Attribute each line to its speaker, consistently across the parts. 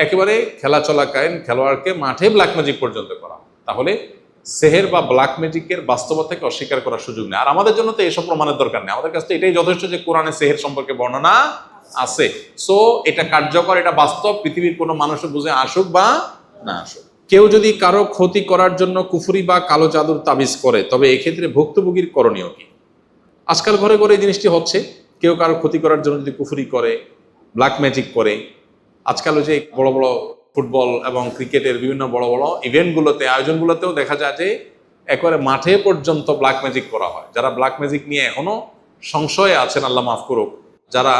Speaker 1: একেবারে খেলা চলাকালীন খেলোয়াড়কে মাঠে ব্ল্যাক ম্যাজিক পর্যন্ত করা, তাহলে সেহের বা ব্ল্যাক ম্যাজিকের বাস্তবতাকে অস্বীকার করার সুযোগ নেই। আর আমাদের জন্য তো এসব প্রমাণের দরকার নেই, আমাদের কাছে তো এটাই যথেষ্ট যে কোরআনে সেহের সম্পর্কে বর্ণনা আছে। সো এটা কার্যকর, এটা বাস্তব, পৃথিবীর কোনো মানুষও বুঝে আসুক বা না আসুক। কেউ যদি কারো ক্ষতি করার জন্য কুফরি বা কালো জাদুর তাবিজ করে, তবে এক্ষেত্রে ভুক্তভোগীর করণীয় কি? আজকাল ঘরে ঘরে এই জিনিসটি হচ্ছে, কেউ কারো ক্ষতি করার জন্য যদি কুফরি করে, ব্ল্যাক ম্যাজিক করে। আজকাল ওই যে বড় বড় ফুটবল এবং ক্রিকেটের বিভিন্ন বড় বড় ইভেন্টগুলোতে, আয়োজনগুলোতেও দেখা যায় যে একেবারে মাঠে পর্যন্ত ব্ল্যাক ম্যাজিক করা হয়। যারা ব্ল্যাক ম্যাজিক নিয়ে এখনো সংশয়ে আছেন, আল্লাহ মাফ করুক, যারা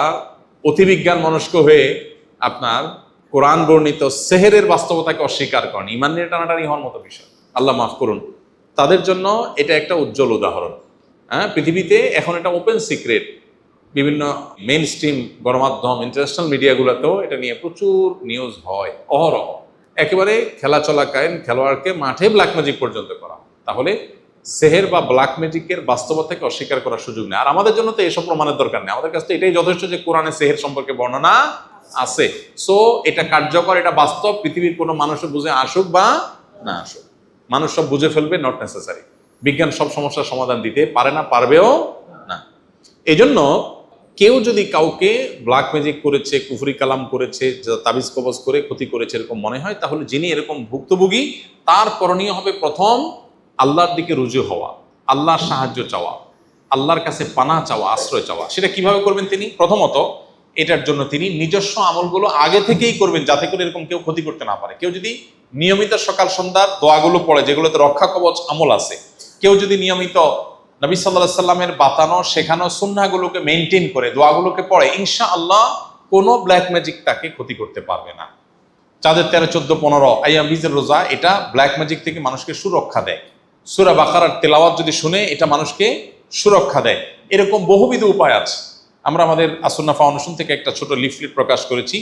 Speaker 1: অতিবিজ্ঞান মনস্ক হয়ে আপনার কোরআন বর্ণিত সেহেরের বাস্তবতাকে অস্বীকার করেন, ইমান নিয়ে টানাটানি হওয়ার মতো বিষয়, আল্লাহ মাফ করুন, তাদের জন্য এটা একটা উজ্জ্বল উদাহরণ। হ্যাঁ, পৃথিবীতে এখন এটা ওপেন সিক্রেট, বিভিন্ন মেইন স্ট্রিম গণমাধ্যম, ইন্টারন্যাশনাল মিডিয়াগুলোতেও এটা নিয়ে প্রচুর নিউজ হয় অহরহ। একেবারে খেলা চলাকালীন খেলোয়াড়কে মাঠে ব্ল্যাক ম্যাজিক পর্যন্ত করা, তাহলে সেহের বা ব্ল্যাক ম্যাজিকের বাস্তবতাকে অস্বীকার করার সুযোগ নেই। আর আমাদের জন্য তো এসব প্রমাণের দরকার নেই, আমাদের কাছে তো এটাই যথেষ্ট যে কোরআনে সেহের সম্পর্কে বর্ণনা আছে। সো এটা কার্যকর, এটা বাস্তব, পৃথিবীর কোনো মানুষও বুঝে আসুক বা না আসুক, মানুষ সব বুঝে ফেলবে, নট নেসেসারি। বিজ্ঞান সব সমস্যার সমাধান দিতে পারে না, পারবেও না। এই জন্য কেউ যদি কাউকে ব্ল্যাক ম্যাজিক করেছে, কুফরি কালাম করেছে, তাবিজ কবজ করে ক্ষতি করেছে এরকম মনে হয়, তাহলে যিনি এরকম ভুক্তভোগী তার করণীয় হবে প্রথম আল্লাহর দিকে রুজু হওয়া, আল্লাহর সাহায্য চাওয়া, আল্লাহর কাছে পানা চাওয়া, আশ্রয় চাওয়া। সেটা কিভাবে করবেন তিনি? প্রথমত এটার জন্য তিনি নিজস্ব আমলগুলো আগে থেকেই করবেন, যাতে করে এরকম কেউ ক্ষতি করতে না পারে। কেউ যদি নিয়মিত সকাল সন্ধ্যার দোয়াগুলো পড়ে, যেগুলোতে রক্ষা কবচ আমল আছে, কেউ যদি নিয়মিত নবী সাল্লাল্লাহু সাল্লামের বাতানো শেখানো সুন্নাহগুলোকে মেনটেন করে দোয়াগুলোকে পড়ে, ইনশাআল্লাহ কোনো ব্ল্যাক ম্যাজিক তাকে ক্ষতি করতে পারবে না। চাঁদের 13, 14, 15 আইয়াম বীজের রোজা, এটা ব্ল্যাক ম্যাজিক থেকে মানুষকে সুরক্ষা দেয়। সূরা বাকারার তেলাওয়াত যদি শুনে, এটা মানুষকে সুরক্ষা দেয়। এরকম বহুবিধ উপায় আছে। আমরা আমাদের আসুন্নাহ ফাউন্ডেশন থেকে একটা ছোট লিফলেট প্রকাশ করেছি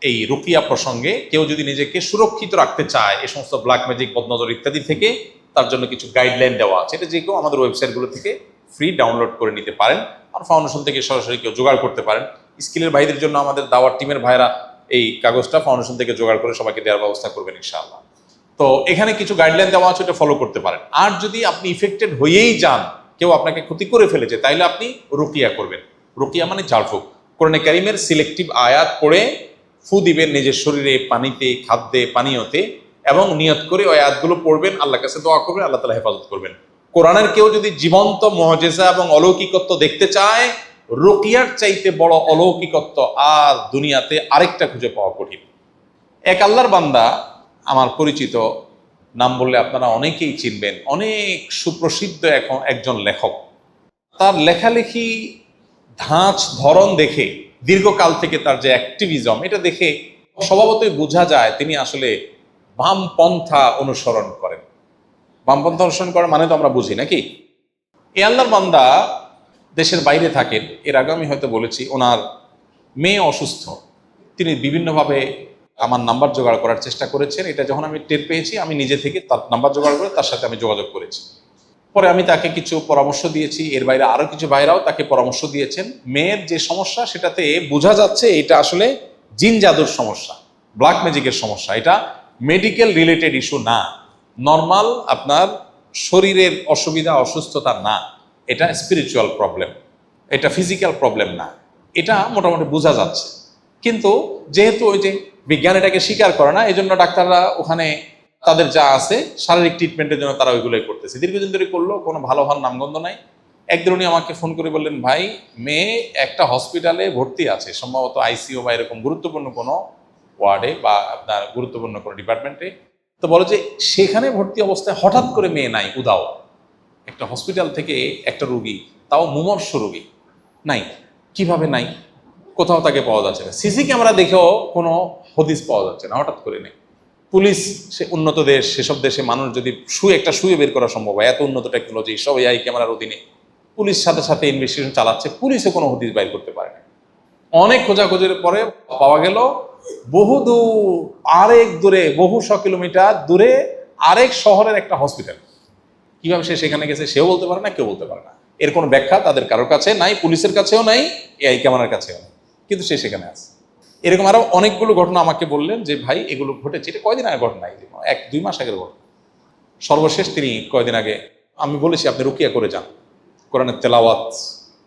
Speaker 1: এই রুকিয়া প্রসঙ্গে। কেউ যদি নিজেকে সুরক্ষিত রাখতে চায় এই সমস্ত ব্ল্যাক ম্যাজিক, বদনজর ইত্যাদি থেকে, তার জন্য কিছু গাইডলাইন দেওয়া আছে। এটা যে কেউ আমাদের ওয়েবসাইটগুলো থেকে ফ্রি ডাউনলোড করে নিতে পারেন, আর ফাউন্ডেশন থেকে সরাসরি কেউ জোগাড় করতে পারেন। স্কিলের ভাইদের জন্য আমাদের দাওয়ার টিমের ভাইরা এই কাগজটা ফাউন্ডেশন থেকে জোগাড় করে সবাইকে দেওয়ার ব্যবস্থা করবেন ইনশাআল্লাহ। তো এখানে কিছু গাইডলাইন দেওয়া আছে, এটা ফলো করতে পারেন। আর যদি আপনি ইফেক্টেড হয়েই যান, কেউ আপনাকে ক্ষতি করে ফেলেছে, তাইলে আপনি রুকিয়া করবেন। রুকিয়া মানে ঝাড়ফুঁক। কোরআনে কারিমের সিলেক্টিভ আয়াত পড়ে ফু দিবেন নিজের শরীরে, পানিতে, খাদ্যে, পানীয়তে, এবং নিয়ত করে ওই আয়াতগুলো পড়বেন, আল্লাহর কাছে দোয়া করবেন, আল্লাহ তাআলা হেফাজত করবেন। কোরআনের কেউ যদি জীবন্ত মুআজিজা এবং অলৌকিকত্ব দেখতে চায়, রুকিয়ার চাইতে বড় অলৌকিকত্ব আর দুনিয়াতে আরেকটা খুঁজে পাওয়া কঠিন। এক আল্লাহর বান্দা, আমার পরিচিত, নাম বললে আপনারা অনেকেই চিনবেন, অনেক সুপ্রসিদ্ধ এখন একজন লেখক। তার লেখালেখি ধাঁচ ধরন দেখে, দীর্ঘকাল থেকে তার যে অ্যাক্টিভিজম, এটা দেখে স্বভাবতই বোঝা যায় তিনি আসলে বামপন্থা অনুসরণ করেন। বামপন্থা অনুসরণ করার মানে তো আমরা বুঝি নাকি? এই আল্লাহর বান্দা দেশের বাইরে থাকেন। এর আগে আমি হয়তো বলেছি, ওনার মেয়ে অসুস্থ। তিনি বিভিন্নভাবে আমার নাম্বার জোগাড় করার চেষ্টা করেছেন। এটা যখন আমি টের পেয়েছি, আমি নিজে থেকে তার নাম্বার জোগাড় করে তার সাথে আমি যোগাযোগ করেছি। পরে আমি তাকে কিছু পরামর্শ দিয়েছি, এর বাইরে আরো কিছু ভাইরাও তাকে পরামর্শ দিয়েছেন। মেয়ের যে সমস্যা, সেটাতে বোঝা যাচ্ছে এটা আসলে জিন জাদুর সমস্যা, ব্ল্যাক ম্যাজিকের সমস্যা। এটা মেডিকেল রিলেটেড ইস্যু না, নর্মাল আপনার শরীরের অসুবিধা, অসুস্থতা না, এটা স্পিরিচুয়াল প্রবলেম, এটা ফিজিক্যাল প্রবলেম না। এটা মোটামুটি বোঝা যাচ্ছে। কিন্তু যেহেতু ওই যে বিজ্ঞান এটাকে স্বীকার করে না, এই জন্য ডাক্তাররা ওখানে তাদের যা আছে শারীরিক ট্রিটমেন্টের জন্য তারা ওইগুলোই করতেছে। দীর্ঘদিন ধরে করলো, কোনো ভালো হওয়ার নামগন্ধ নাই। একদিন উনি আমাকে ফোন করে বললেন, ভাই, মেয়ে একটা হসপিটালে ভর্তি আছে, সম্ভবত আইসিইউ বা এরকম গুরুত্বপূর্ণ কোনো ওয়ার্ডে বা আপনার গুরুত্বপূর্ণ কোনো ডিপার্টমেন্টে। তো বলো যে সেখানে ভর্তি অবস্থায় হঠাৎ করে মেয়ে নাই, উদাও। একটা হসপিটাল থেকে একটা রুগী, তাও মুমূর্ষ রুগী, নাই। কিভাবে নাই? কোথাও তাকে পাওয়া যাচ্ছে না, সিসি ক্যামেরা দেখেও কোনো হদিস পাওয়া যাচ্ছে না, হঠাৎ করে নেই। পুলিশ, সে উন্নত দেশ, সেসব দেশে মানুষ যদি একটা শুয়ে বের করা সম্ভব হয়, এত উন্নত টেকনোলজি, সব এআই ক্যামেরার অধীনে, পুলিশ সাথে সাথে ইনভেস্টিগেশন চালাচ্ছে, পুলিশও কোনো হদিস বাইর করতে পারে না। অনেক খোঁজাখোঁজির পরে পাওয়া গেল বহু দূর, আরেক দূরে, বহু 100 কিলোমিটার দূরে আরেক শহরের একটা হসপিটাল। কিভাবে সে সেখানে গেছে সেও বলতে পারে না, কেউ বলতে পারে না। এর কোনো ব্যাখ্যা তাদের কারোর কাছেও নাই, পুলিশের কাছেও নাই, এআই ক্যামেরার কাছেও নাই, কিন্তু সে সেখানে আছে। এরকম আরো অনেকগুলো ঘটনা আমাকে বললেন যে ভাই এগুলো ঘটেছে। এটা কয়দিন আগে ঘটনা, 1-2 মাস আগের ঘটনা। সর্বশেষ তিনি কয়দিন আগে আমি বলেছি আপনি রুকিয়া করে যান, কোরআনের তেলাওয়াত,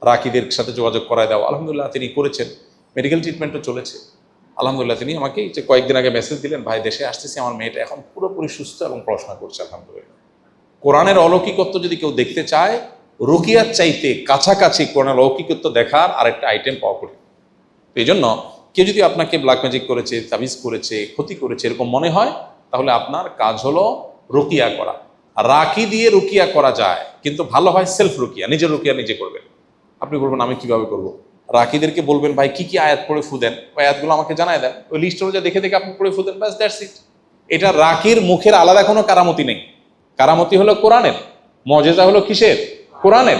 Speaker 1: রাকিদের সাথে যোগাযোগ করায় দাও। আলহামদুলিল্লাহ তিনি করেছেন, মেডিকেল ট্রিটমেন্টও চলেছে। আলহামদুলিল্লাহ তিনি আমাকে যে কয়েকদিন আগে মেসেজ দিলেন, ভাই দেশে আসতেছি, আমার মেয়েটা এখন পুরোপুরি সুস্থ এবং পড়াশোনা করছে আলহামদুলিল্লাহ। কোরআনের অলৌকিকত্ব যদি কেউ দেখতে চায়, রুকিয়ার চাইতে কাছাকাছি কোরআনের অলৌকিকত্ব দেখার আরেকটা আইটেম পাওয়া কঠিন। তো এই জন্য কেউ যদি আপনাকে ব্ল্যাক ম্যাজিক করেছে, তাবিজ করেছে, ক্ষতি করেছে এরকম মনে হয়, তাহলে আপনার কাজ হলো রুকিয়া করা। রাকি দিয়ে রুকিয়া করা যায়, কিন্তু ভালো হয় সেলফ রুকিয়া, নিজের রুকিয়া নিজে করবেন। আপনি বলবেন আমি কিভাবে করব? রাকিদেরকে বলবেন ভাই কি কি আয়াত পড়ে ফু দেন, ওই আয়াতগুলো আমাকে জানায় দেন, ওই লিস্ট অনুযায়ী দেখে দেখে আপনি পড়ে ফু দেন, ব্যাস দ্যাটস ইট। এটা রাকির মুখের আলাদা কোনো কারামতি নেই। কারামতি হলো কোরআনের, মজেজা হলো কিসের? কোরআনের।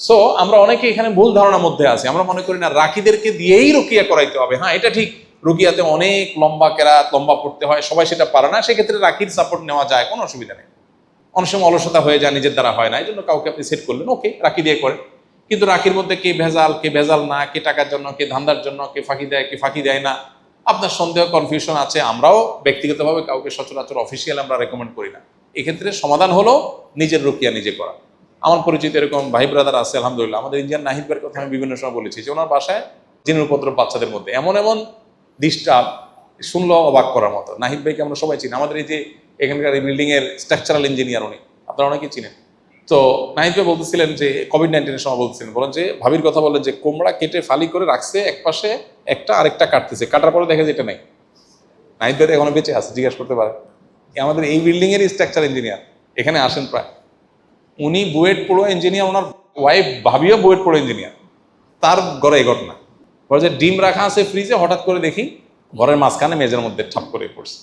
Speaker 1: সো আমরা অনেকে এখানে ভুল ধারণার মধ্যে আছি, আমরা মনে করি না রাকিদেরকে দিয়েই রুকিয়া করাইতে হবে। হ্যাঁ এটা ঠিক, রুকিয়াতে অনেক লম্বা কেরাত, লম্বা পড়তে হয়, সবাই সেটা পারে না, সেক্ষেত্রে রাকির সাপোর্ট নেওয়া যায়, কোনো অসুবিধা নেই। অনেক সময় অলসতা হয়ে যায়, নিজের দ্বারা হয় না, এই জন্য কাউকে আপনি সেট করলেন, ওকে রাকি দিয়ে করেন। কিন্তু রাকির মধ্যে কে ভেজাল, কে ভেজাল না, কে টাকার জন্য, কে ধান্দার জন্য, কে ফাঁকি দেয়, কে ফাঁকি দেয় না, আপনার সন্দেহ কনফিউশন আছে। আমরাও ব্যক্তিগতভাবে কাউকে সচরাচর অফিসিয়াল আমরা রেকমেন্ড করি না। এক্ষেত্রে সমাধান হলো নিজের রুকিয়া নিজে করা। আমার পরিচিত এরকম ভাই ব্রাদার আছে আলহামদুলিল্লাহ। আমাদের ইন্ডিয়ান নাহিদ ভাইয়ের কথা আমি বিভিন্ন সময় বলেছি যে ওনার বাসায় জিনের উপদ্রব বাচ্চাদের মধ্যে এমন এমন ডিস্টার্ব, শুনলো অবাক করার মতো। নাহিদ ভাইকে আমরা সবাই চিনি, আমাদের এই যে এখানকার এই বিল্ডিং এর স্ট্রাকচারাল ইঞ্জিনিয়ার উনি, আপনারা অনেকেই চিনেন। তো নাহিদ ভাই বলতেছিলেন যে কোভিড-19 সময় বলতেছিলেন, বলেন যে ভাবির কথা বলেন যে কোমড়া কেটে ফালি করে রাখছে, এক পাশে একটা আরেকটা কাটতেছে, কাটার পরে দেখে যে এটা নাই। নাহিদ ভাই এখনো বেঁচে আছে, জিজ্ঞাসা করতে পারে। আমাদের এই বিল্ডিং এর স্ট্রাকচার ইঞ্জিনিয়ার এখানে আসেন প্রায়, উনি বুয়েট পড়ুয়া ইঞ্জিনিয়ার, ওনার ওয়াইফ ভাবিও বুয়েট পড়ুয়া ইঞ্জিনিয়ার। তার ঘরে এই ঘটনা, বলে যে ডিম রাখা আছে ফ্রিজে, হঠাৎ করে দেখি ঘরের মাঝখানে মেজের মধ্যে ঠাপ করে পড়ছে।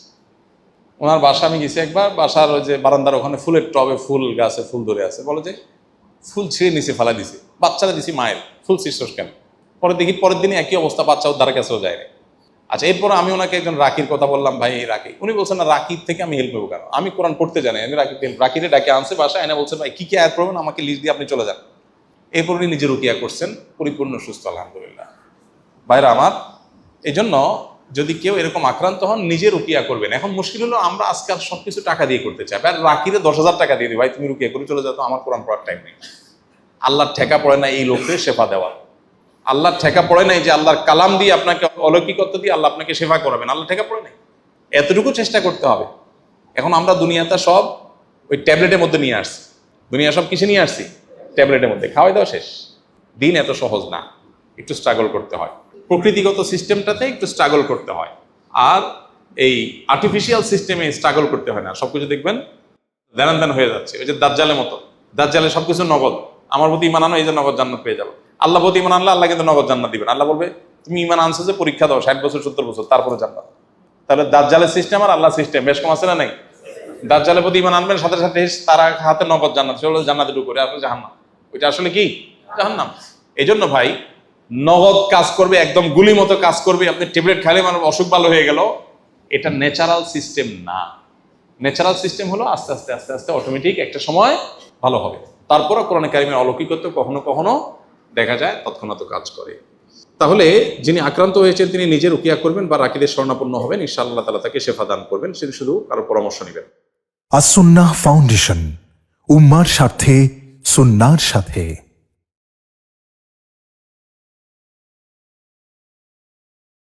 Speaker 1: ওনার বাসা আমি গেছি একবার, বাসার ওই যে বারান্দার ওখানে ফুলের টবে ফুল গাছে ফুল ধরে আছে, বলে যে ফুল ছিঁড়ে নিচে ফেলা দিছে, বাচ্চারা দিছি মায়ের, ফুল ছিঁড়ছস কেন? পরে দেখি পরের দিনে একই অবস্থা, বাচ্চা উদ্ধার কাছেও যায় না। আচ্ছা, এরপর আমি ওনাকে একজন রাকির কথা বললাম, ভাই এই রাকি, উনি বলছেন না রাকির থেকে আমি হেল্প নেবো কেন, আমি কোরআন পড়তে জানি, আমি রাকিরে ডাকে আনছে বাসা এনে, বলছেন ভাই কি কি আয়াত পড়বেন আমাকে লিস্ট দিয়ে আপনি চলে যান। এরপর উনি নিজে রুকিয়া করছেন, পরিপূর্ণ সুস্থ আলহামদুলিল্লাহ। ভাইরা আমার, এই জন্য যদি কেউ এরকম আক্রান্ত হন নিজে রুকিয়া করবেন। এখন মুশকিল হলো আমরা আজকাল সবকিছু টাকা দিয়ে করতে চাই, আর রাকিরে 10,000 টাকা দিয়ে দিই, ভাই তুমি রুকিয়া করে চলে যাও, তো আমার কোরআন পড়ার টাইম নেই। আল্লাহর ঠেকা পড়ে না এই লোককে সেবা দেওয়া, আল্লাহর ঠেকা পড়ে নাই যে আল্লাহর কালাম দিয়ে আপনাকে অলৌকিকত্ব দিয়ে আল্লাহ আপনাকে সেবা করাবেন, আল্লাহ ঠেকা পড়ে নাই। এতটুকু চেষ্টা করতে হবে। এখন আমরা দুনিয়াটা সব ওই ট্যাবলেটের মধ্যে নিয়ে আসছি, দুনিয়া সব কিছু নিয়ে আসছি ট্যাবলেটের মধ্যে, খাওয়াই দাও শেষ। দিন এত সহজ না, একটু স্ট্রাগল করতে হয়। প্রকৃতিগত সিস্টেমটাতে একটু স্ট্রাগল করতে হয়, আর এই আর্টিফিশিয়াল সিস্টেমে স্ট্রাগল করতে হয় না। সবকিছু দেখবেন দেনান দেন হয়ে যাচ্ছে, ওই যে দাজ্জালের মতো। দাজ্জালে সবকিছু নগদ, আমার প্রতি ইমান আনো, এই যে নগদ জান্নাত পেয়ে যাবো। আল্লাহ প্রতি ইমান আনলে আল্লাহ কিন্তু নগদ জান্নাত দিবেন। আল্লাহ বলবে তুমি ইমান আনছো যে, পরীক্ষা দাও 60 বছর 70 বছর, তারপরে জান্নাত। তাহলে দাজ্জালের সিস্টেম আর আল্লাহ সিস্টেম বেশ কম আছে না নাই? দাজ্জালের প্রতি ইমান আনবেন, সাথে সাথে তার হাতে নগদ জান্নাত, সেগুলো জান্নাতে ঢুকে আসলে জাহান্নাম। ওইটা আসলে কি? জাহান্নাম। এই জন্য ভাই নগদ কাজ করবে, একদম গুলি মতো কাজ করবে, আপনি ট্যাবলেট খাইলে মানুষ অসুখ ভালো হয়ে গেল, এটা ন্যাচারাল সিস্টেম না। ন্যাচারাল সিস্টেম হলো আস্তে আস্তে আস্তে আস্তে অটোমেটিক একটা সময় ভালো হবে। তারপরও কোরআনে কারিমের অলৌকিকত্ব কখনো কখনো দেখা যায় তৎক্ষণাৎ কাজ করে। তাহলে যিনি আক্রান্ত হয়েছেন তিনি নিজে রুকিয়া করবেন বা রাকিদের শরণাপন্ন হবেন, ইনশাআল্লাহ তাআলা তাকে শেফা দান করবেন, সেটা শুধু কারো পরামর্শ নেবেন।
Speaker 2: আস-সুন্নাহ ফাউন্ডেশন, উম্মার স্বার্থে সুন্নাহর সাথে।